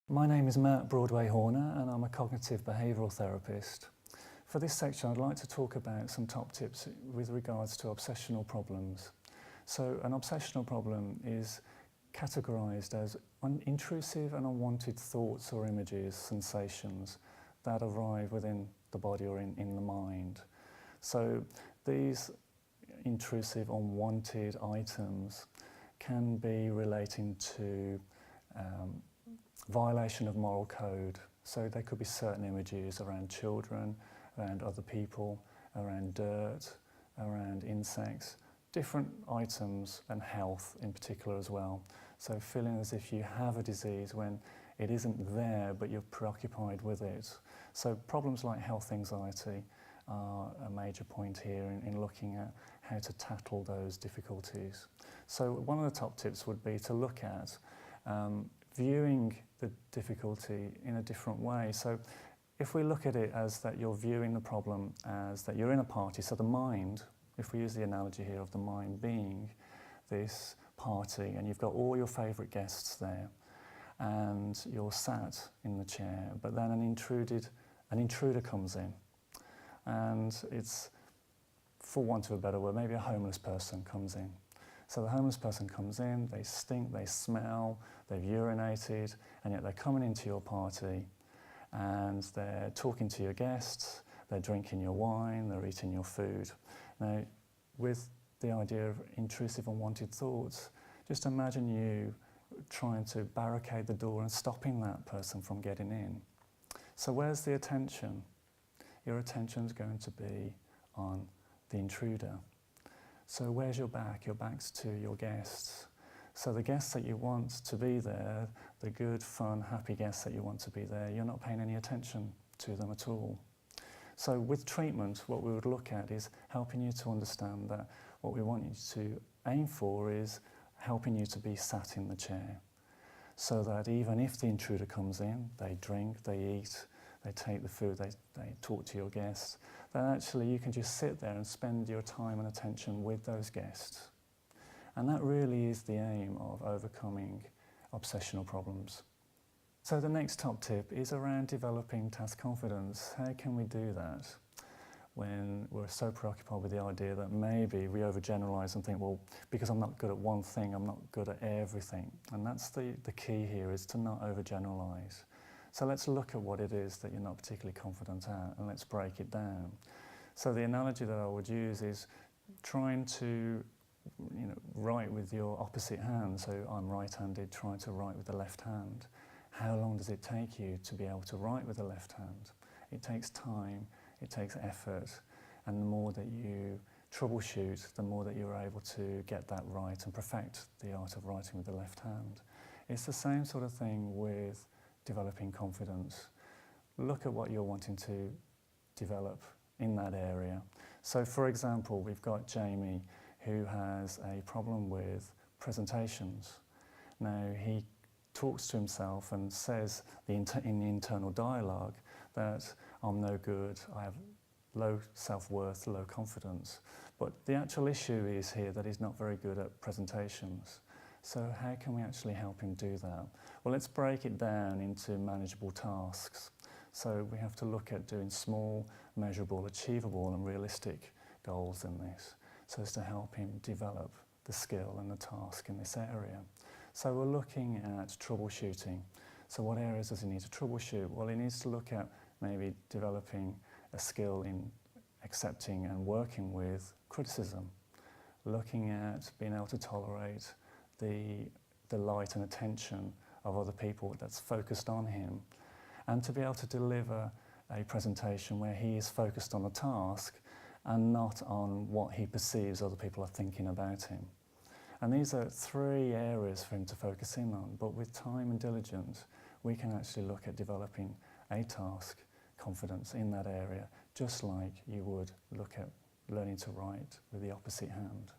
My name is Matt Broadway-Horner and I'm a cognitive behavioural therapist. For this section I'd like to talk about some top tips with regards to obsessional problems. So an obsessional problem is categorised as intrusive and unwanted thoughts or images, sensations that arrive within the body or in the mind. So these intrusive, unwanted items can be relating to violation of moral code. So there could be certain images around children, around other people, around dirt, around insects, different items and health in particular as well. So feeling as if you have a disease when it isn't there but you're preoccupied with it. So problems like health anxiety are a major point here in looking at how to tackle those difficulties. So one of the top tips would be to look at viewing the difficulty in a different way. So if we look at it as that you're viewing the problem as that you're in a party, so the mind, if we use the analogy here of the mind being this party and you've got all your favourite guests there and you're sat in the chair, but then an intruder comes in and it's, for want of a better word, maybe a homeless person comes in. So the homeless person comes in, they stink, they smell, they've urinated, and yet they're coming into your party and they're talking to your guests, they're drinking your wine, they're eating your food. Now, with the idea of intrusive, unwanted thoughts, just imagine you trying to barricade the door and stopping that person from getting in. So where's the attention? Your attention's going to be on the intruder. So where's your back? Your back's to your guests. So the guests that you want to be there, the good, fun, happy guests that you want to be there, you're not paying any attention to them at all. So with treatment, what we would look at is helping you to understand that what we want you to aim for is helping you to be sat in the chair. So that even if the intruder comes in, they drink, they eat, they take the food, they talk to your guests, then actually you can just sit there and spend your time and attention with those guests. And that really is the aim of overcoming obsessional problems. So the next top tip is around developing task confidence. How can we do that when we're so preoccupied with the idea that maybe we overgeneralise and think, well, because I'm not good at one thing, I'm not good at everything. And that's the key here, is to not overgeneralise. So let's look at what it is that you're not particularly confident at and let's break it down. So the analogy that I would use is trying to write with your opposite hand. So I'm right-handed, trying to write with the left hand. How long does it take you to be able to write with the left hand? It takes time, it takes effort, and the more that you troubleshoot, the more that you're able to get that right and perfect the art of writing with the left hand. It's the same sort of thing with developing confidence. Look at what you're wanting to develop in that area. So for example, we've got Jamie who has a problem with presentations. Now he talks to himself and says in the internal dialogue that I'm no good, I have low self-worth, low confidence. But the actual issue is here that he's not very good at presentations. So how can we actually help him do that? Well, let's break it down into manageable tasks. So we have to look at doing small, measurable, achievable and realistic goals in this, so as to help him develop the skill and the task in this area. So we're looking at troubleshooting. So what areas does he need to troubleshoot? Well, he needs to look at maybe developing a skill in accepting and working with criticism, looking at being able to tolerate the light and attention of other people that's focused on him, and to be able to deliver a presentation where he is focused on the task and not on what he perceives other people are thinking about him. And these are three areas for him to focus in on, but with time and diligence we can actually look at developing a task confidence in that area, just like you would look at learning to write with the opposite hand.